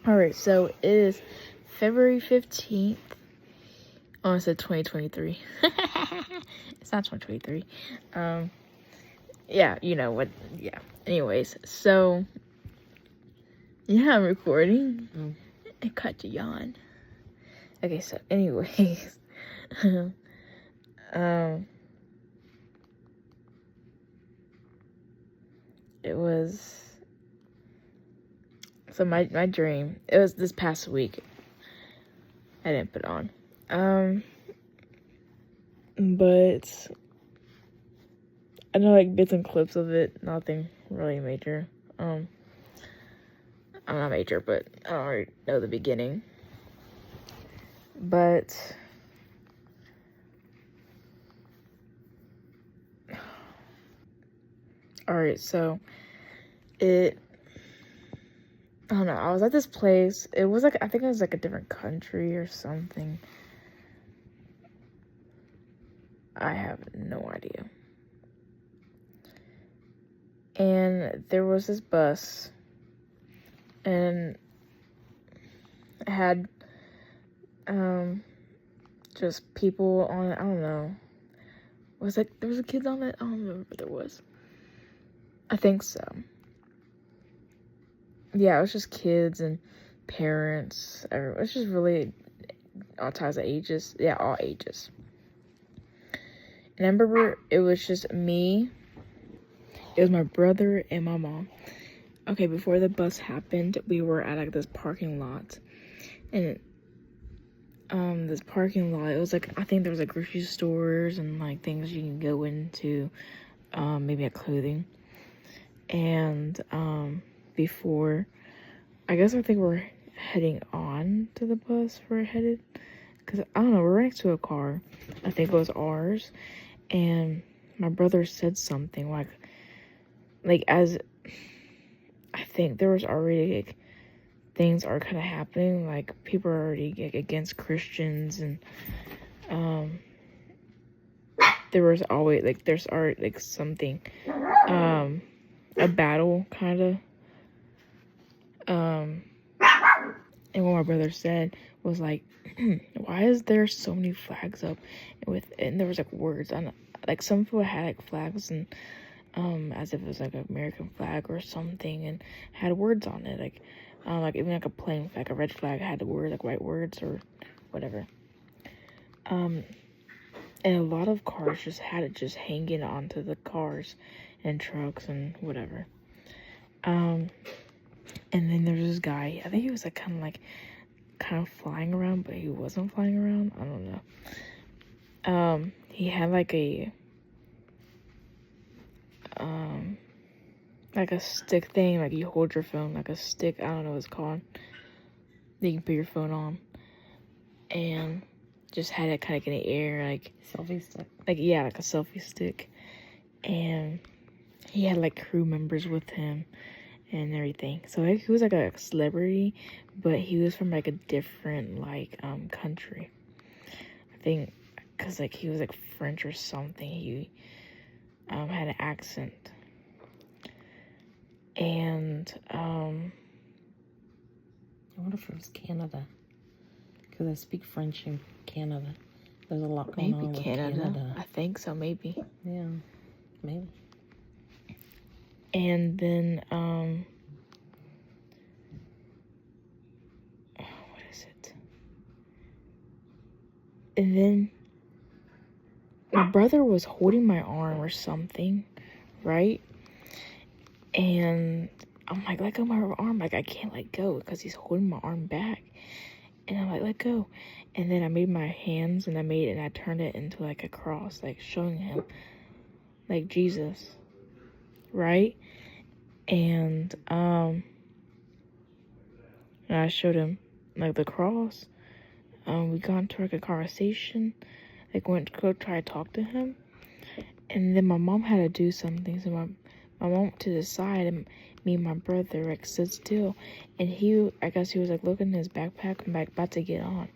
Alright, so it is February 15th. Oh, I said 2023. It's not 2023. Yeah, you know what. Yeah. Anyways, so yeah, I'm recording. I cut to yawn. Okay, so anyways, it was so my dream. It was this past week. I didn't put on. But I know like bits and clips of it. Nothing really major. I'm not major, but I don't already know the beginning. But alright, so I don't know, I was at this place. It was like, I think it was like a different country or something. I have no idea. And there was this bus, and it had just people on it. I don't know. There was a kid on it? I don't remember if there was. I think so. Yeah, it was just kids and parents. It was just really all types of ages. Yeah, all ages. And I remember it was just me. It was my brother and my mom. Okay, before the bus happened, we were at like this parking lot. And this parking lot, it was like, I think there was like grocery stores and like things you can go into, maybe like clothing. And before, I think we're heading on to the bus we're headed, because I don't know, we're next to a car. I think it was ours. And my brother said something like as I think there was already like things are kind of happening, like people are already like, against Christians, and there was always like there's already like something, a battle kind of, and what my brother said was like, why is there so many flags up and there was like words on, like some people had like flags and as if it was like an American flag or something, and had words on it, like even like a plain flag, a red flag had the word like white words or whatever. And a lot of cars just had it just hanging onto the cars and trucks and whatever. And then there's this guy, I think he was like kind of flying around, but he wasn't flying around. I don't know. He had like a stick thing, like you hold your phone, like a stick, I don't know what it's called, that you can put your phone on, and just had it kind of in the air, like selfie stick. Like, yeah, like a selfie stick. And he had like crew members with him and everything. So like, he was like a celebrity, but he was from like a different like country. I think because like he was like French or something. He had an accent. And I wonder if it was Canada, because I speak French in Canada. There's a lot going on with Canada. I think so, maybe. Yeah, maybe. And then what is it? And then my brother was holding my arm or something, right? And I'm like, let go of my arm. Like, I can't let go because he's holding my arm back. And I'm like, let go. And then I made my hands and I turned it into like a cross, like showing him like Jesus, right? And I showed him like the cross. We got into like a conversation, like went to go try to talk to him. And then my mom had to do something, so my mom went to the side, and me and my brother like stood still, and I guess he was like looking in his backpack and like about to get on.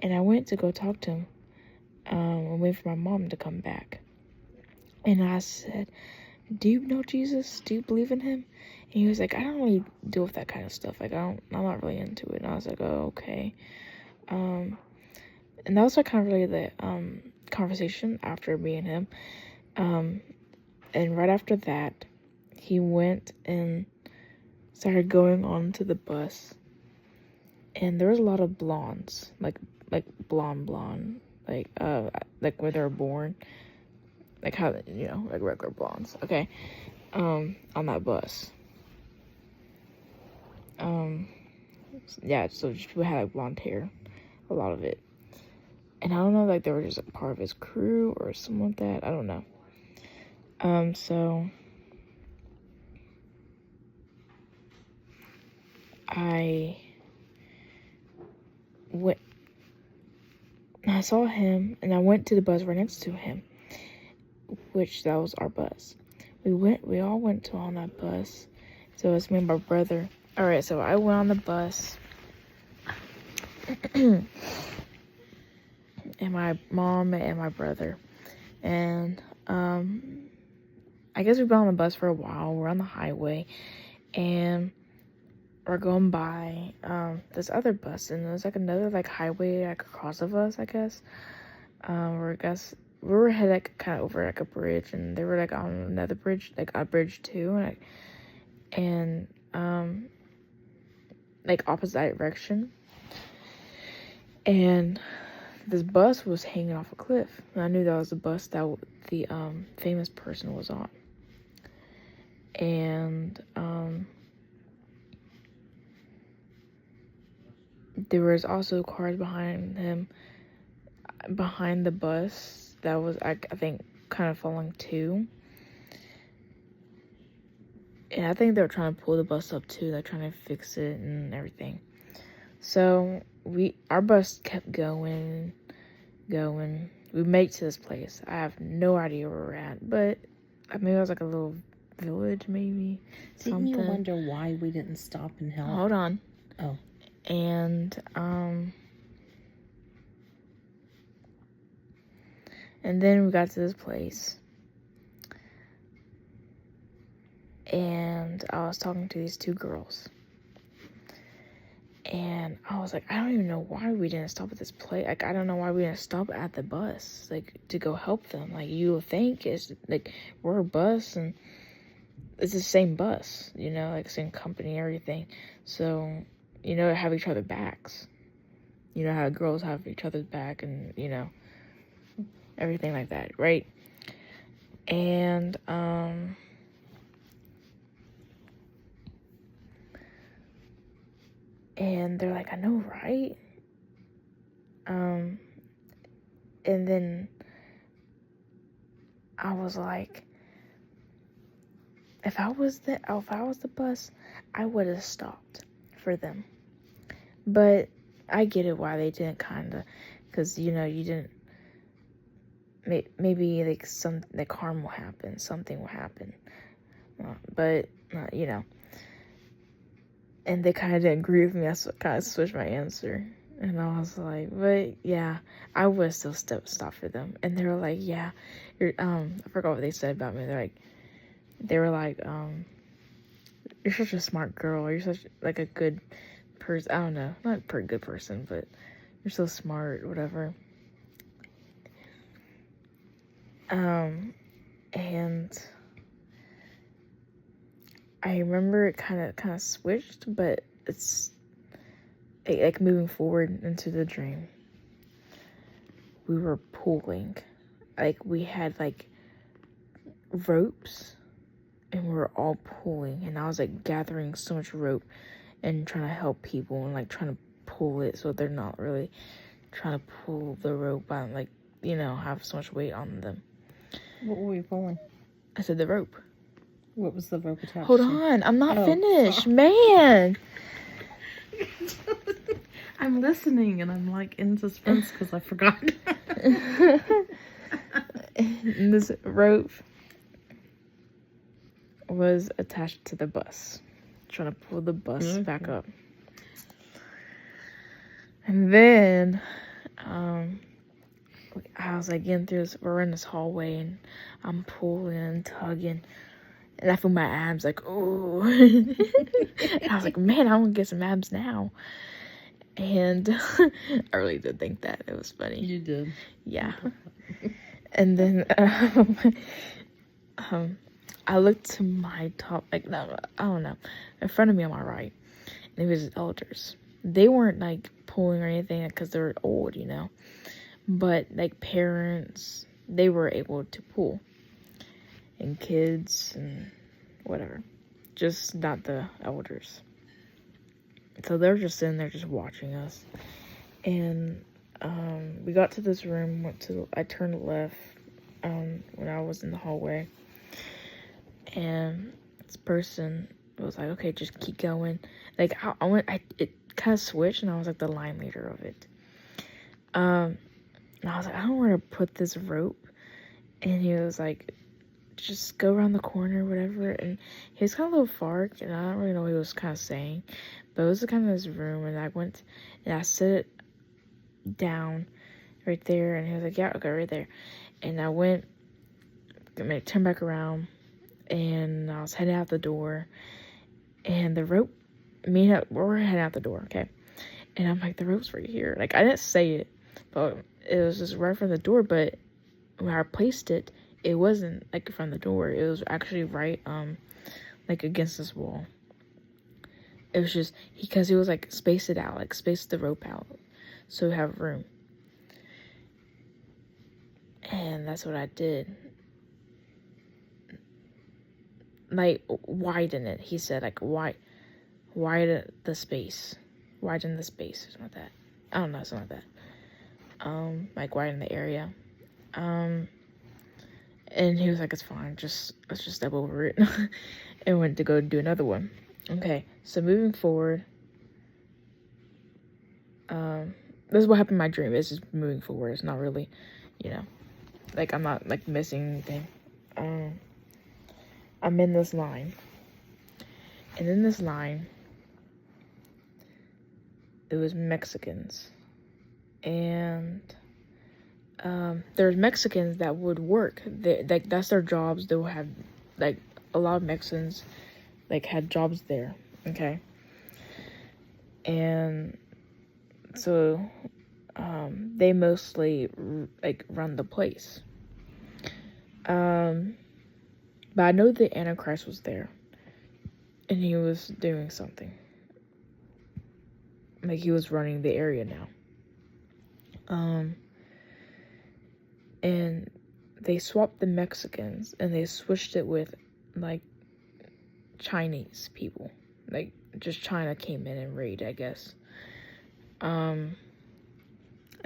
And I went to go talk to him, and wait for my mom to come back. And I said, do you know Jesus? Do you believe in him? And he was like, I don't really deal with that kind of stuff. Like, I'm not really into it. And I was like, oh, okay. And that was like kind of really the conversation after me and him. And right after that, he went and started going on to the bus. And there was a lot of blondes, like blonde, like where they were born, like how, you know, like regular blondes. Okay, on that bus. Yeah, so just people had like blonde hair, a lot of it. And I don't know, like they were just a part of his crew or something like that. I don't know. So I saw him, and I went to the bus right next to him, which that was our bus. We all went on that bus. So it was me and my brother. All right, so I went on the bus, and my mom and my brother, and I guess we've been on the bus for a while. We're on the highway, and we're going by this other bus, and there's like another like highway like across of us, I guess. Or I guess we were headed like kind of over like a bridge, and they were like on another bridge, like a bridge too, and like opposite direction. And this bus was hanging off a cliff, and I knew that was the bus that the famous person was on. And there was also cars behind him, behind the bus, that was I think kind of falling too. And I think they were trying to pull the bus up too, like trying to fix it and everything. So our bus kept going. We made it to this place. I have no idea where we're at, but maybe it was like a little village, maybe. Didn't you wonder why we didn't stop and help? Hold on. Oh. And then we got to this place, and I was talking to these two girls, and I was like, I don't even know why we didn't stop at this place. Like, I don't know why we didn't stop at the bus, like, to go help them. Like, you would think it's, like, we're a bus, and it's the same bus, you know, like, same company, everything. So, you know, have each other backs. You know how girls have each other's back, and, you know, everything like that, right? And, and they're like, I know, right? And then I was like, if I was the bus, I would have stopped for them. But I get it why they didn't, kinda, because, you know, you didn't. Maybe like harm will happen, something will happen, but you know. And they kind of didn't agree with me. I kind of switched my answer, and I was like, but yeah, I would still stop for them. And they were like, yeah, you're I forgot what they said about me. They were like, you're such a smart girl. You're such like a good person. I don't know, not a pretty good person, but you're so smart, whatever. And I remember it kind of switched, but it's like moving forward into the dream. We were pulling, like we had like ropes, and we were all pulling, and I was like gathering so much rope and trying to help people and like trying to pull it so they're not really trying to pull the rope on, like, you know, have so much weight on them. What were you pulling? I said the rope. What was the rope attached Hold to? on, I'm not finished, man. I'm listening, and I'm like in suspense because I forgot. And this rope was attached to the bus, trying to pull the bus back up. And then I was like getting through this, we're in this hallway, and I'm pulling and tugging, And I feel my abs like, oh. I was like, man, I want to get some abs now. And I really did think that. It was funny. You did. Yeah. And then I looked to my top, like, no, I don't know, in front of me on my right, and it was elders. They weren't like pulling or anything because they were old, you know, but like parents, they were able to pull, and kids and whatever, just not the elders. So they're just sitting there just watching us. And we got to this room, I turned left when I was in the hallway. And this person was like, okay, just keep going. Like, it kind of switched, and I was like the line leader of it. And I was like, I don't want to put this rope. And he was like, just go around the corner, whatever. And he was kind of a little far, and I don't really know what he was kind of saying. But it was kind of this room, and I went, and I set it down right there, and he was like, yeah, okay, right there. And I went, turned back around, and I was heading out the door, and the rope, we're heading out the door, okay? And I'm like, the rope's right here. Like, I didn't say it, but it was just right from the door, but when I placed it, it wasn't, like, from the door. It was actually right, like, against this wall. It was just, because he was, like, spaced it out, like, spaced the rope out, so we have room. And that's what I did. Like, widen it, he said, like, widen the space, or something like that. I don't know, something like that. Like, widen the area. And he was like, it's fine, let's just step over it. And went to go do another one. Okay, so moving forward, this is what happened in my dream. It's just moving forward. It's not really, you know, like, I'm not, like, missing anything. I'm in this line. And in this line, it was Mexicans. And there's Mexicans that would work. Like, that's their jobs. They will have, like, a lot of Mexicans, like, had jobs there. Okay. And so they mostly, like, run the place. But I know the Antichrist was there, and he was doing something. Like, he was running the area now. And they swapped the Mexicans, and they switched it with, like, Chinese people. Like, just China came in and raided, I guess. And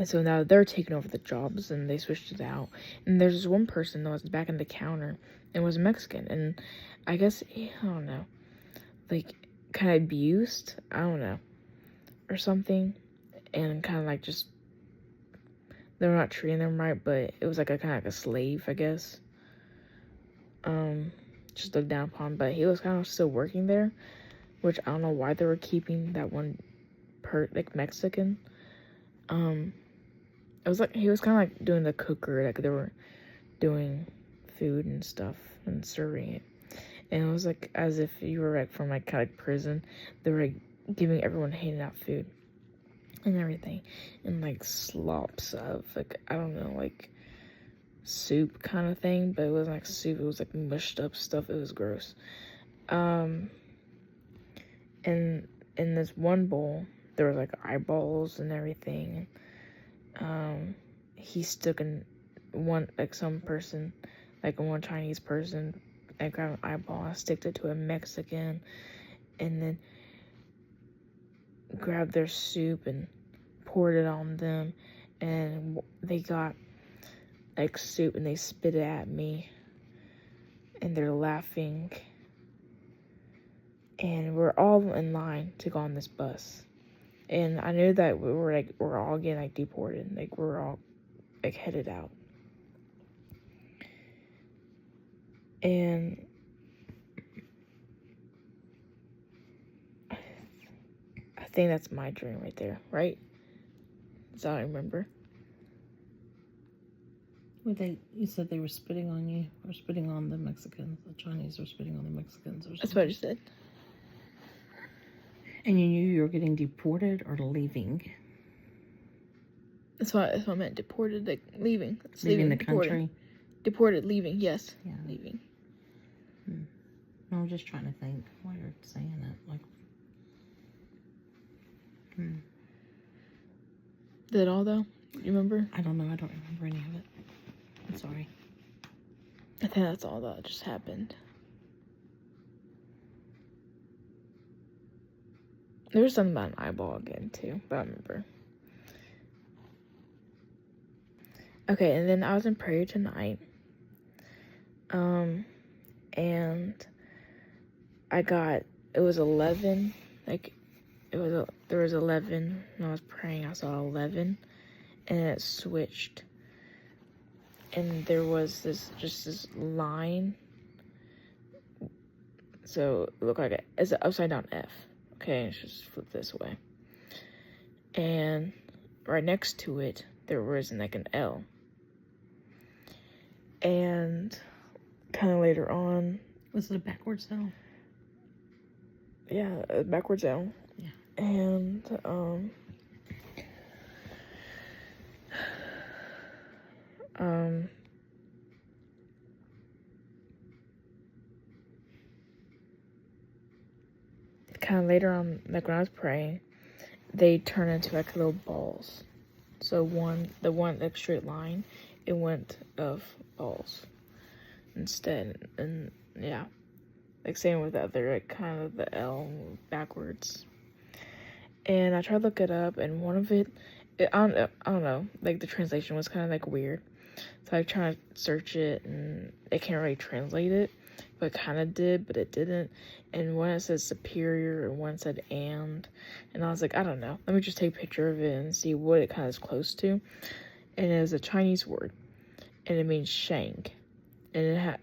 so now they're taking over the jobs, and they switched it out. And there's this one person that was back in the counter and was Mexican. And I guess, I don't know, like, kind of abused, I don't know, or something. And kind of, like, just, they were not treating them right, but it was, like, a kind of like a slave, I guess. Just looked down upon. But he was kind of still working there, which I don't know why they were keeping that one like, Mexican. It was like, he was kind of like doing the cooker, like, they were doing food and stuff and serving it. And it was like as if you were, like, from, like, kind of like prison. They were, like, giving everyone, handing out food and everything, and, like, slops of, like, I don't know, like, soup kind of thing, but it wasn't like soup. It was, like, mushed up stuff. It was gross. And in this one bowl, there was, like, eyeballs and everything. He stuck in one, like, some person, like, one Chinese person, I grabbed an eyeball and sticked it to a Mexican, and then grabbed their soup and poured it on them, and they got, like, soup, and they spit it at me, and they're laughing, and we're all in line to go on this bus. And I knew that we're all getting, like, deported. Like, we're all, like, headed out. And I think that's my dream right there, right? That's all I remember. You said they were spitting on you, or spitting on the Mexicans. The Chinese were spitting on the Mexicans or something. That's what I just said. And you knew you were getting deported or leaving? That's what I meant. Deported, like leaving. It's Leaving the deported. country? Deported, leaving, yes. Yeah. Leaving. No, I'm just trying to think while you're saying it. Like, Is that all, though? You remember? I don't know. I don't remember any of it. I'm sorry. I think that's all that just happened. There was something about an eyeball again, too, but I remember. Okay, and then I was in prayer tonight. And it was 11, like, there was 11, when I was praying, I saw 11, and it switched, and there was this line, so it looked like it's an upside down F, okay, it's just flip this way, and right next to it, there was like an L, and kind of later on, was it a backwards L? Yeah, a backwards L. Yeah. And, kind of later on, like when I was praying, they turn into like little balls. So the one like straight line, it went of balls instead, and yeah, like same with the other, like kind of the L backwards. And I tried to look it up, and one of it I don't know, like the translation was kind of like weird. So I tried to search it, and it can't really translate it, but it kind of did, but it didn't. And one it said superior, and one said and I was like, I don't know. Let me just take a picture of it and see what it kind of is close to. And it is a Chinese word, and it means shank, and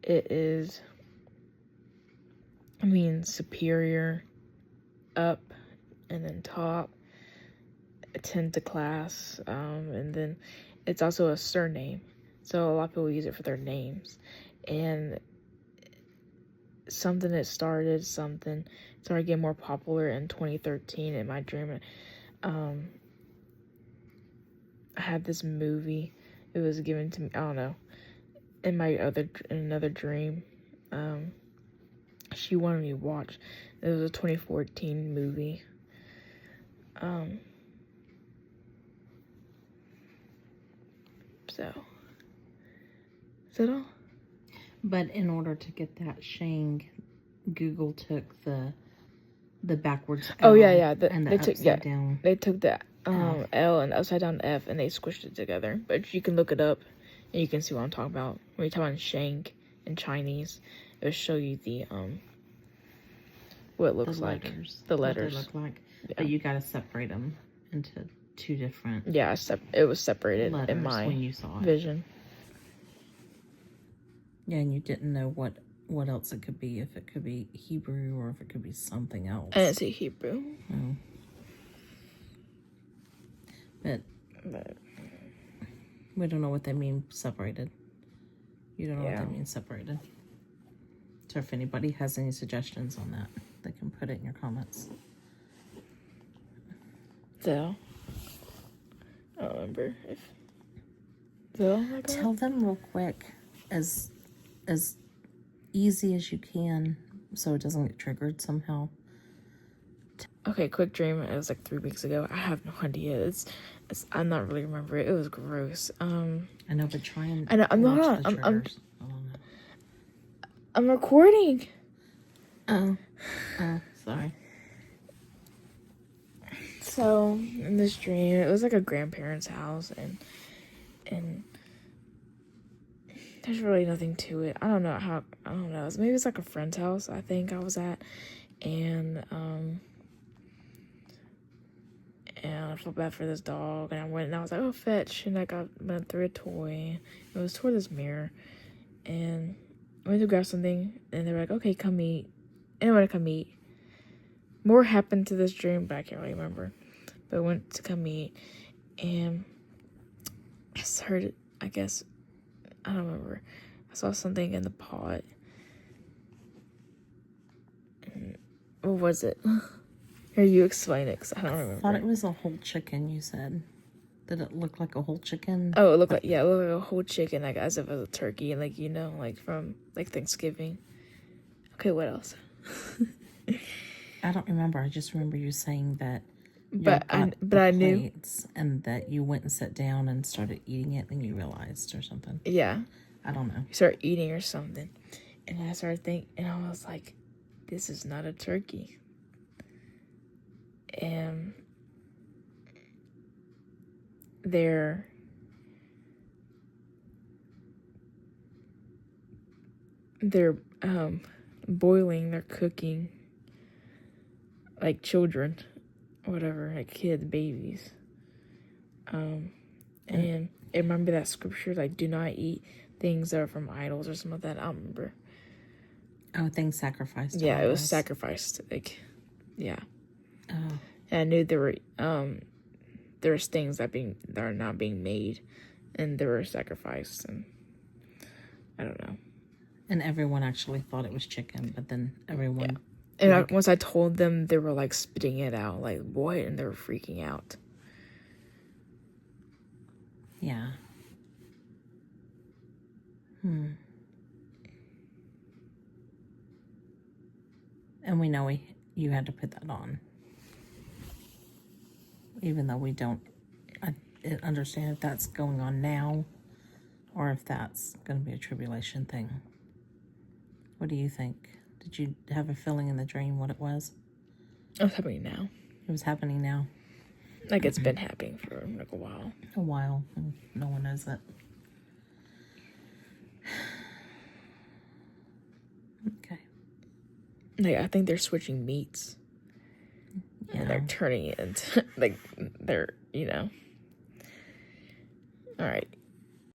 it means superior, up, and then top, attend to class, and then it's also a surname, so a lot of people use it for their names. And something that started getting more popular in 2013 in my dream. I had this movie, it was given to me, I don't know, in another dream, she wanted me to watch. It was a 2014 movie. So, is that all? But in order to get that Shang, Google took the backwards L. Oh yeah. And the upside down. They took the L and upside down F, and they squished it together. But you can look it up, and you can see what I'm talking about. When you talk about shank in Chinese, it'll show you the what it looks like. The letters. What they look like. Yeah. But you gotta separate them into two different. Yeah, it was separated in my when you saw it. vision. Yeah, and you didn't know what else it could be. If it could be Hebrew or if it could be something else. I didn't see Hebrew. Oh. But we don't know what they mean separated. You don't know what they mean separated. So if anybody has any suggestions on that, they can put it in your comments. So, I don't remember if. Tell them real quick, as easy as you can, so it doesn't get triggered somehow. Okay, quick dream. It was like 3 weeks ago. I have no idea. I'm not really remember it. It was gross. I know, but try and. I know. I'm recording. Oh, sorry. So in this dream, it was like a grandparent's house, and there's really nothing to it. I don't know. Maybe it's like a friend's house, I think I was at, and I felt bad for this dog, and I went and I was like, oh, fetch, and I went through a toy. It was toward this mirror, and I went to grab something, and they were like, okay, come eat. And I went to come eat. More happened to this dream, but I can't really remember. But I went to come eat, and heard it. I guess I don't remember. I saw something in the pot. What was it? Here, you explain it, because I don't remember. I thought it was a whole chicken, you said. Did it look like a whole chicken? Oh, it looked like, yeah, it looked like a whole chicken, like, as if it was a turkey, like, you know, like, from, like, Thanksgiving. Okay, what else? I don't remember. I just remember you saying that But I knew. plates and that you went and sat down and started eating it and you realized or something. Yeah. I don't know. You start eating or something. And I started thinking, and I was like, this is not a turkey. And they're boiling, they're cooking like children, whatever, like kids, babies. And remember that scripture, like, do not eat things that are from idols or something like that. I don't remember. Oh, things sacrificed. Yeah, it was sacrificed. Like, yeah. Oh. And I knew there's things that are not being made, and they were sacrificed, and I don't know. And everyone actually thought it was chicken, but then everyone... Yeah. And once I told them, they were, like, spitting it out, like, what? And they were freaking out. Yeah. And we know you had to put that on. Even though we don't understand if that's going on now or if that's going to be a tribulation thing. What do you think? Did you have a feeling in the dream what it was? It's happening now. It was happening now. Like, it's been happening for, like, a while. A while. And no one knows it. Okay. Like, I think they're switching meats. Yeah. And they're turning it into, like, they're, you know. All right.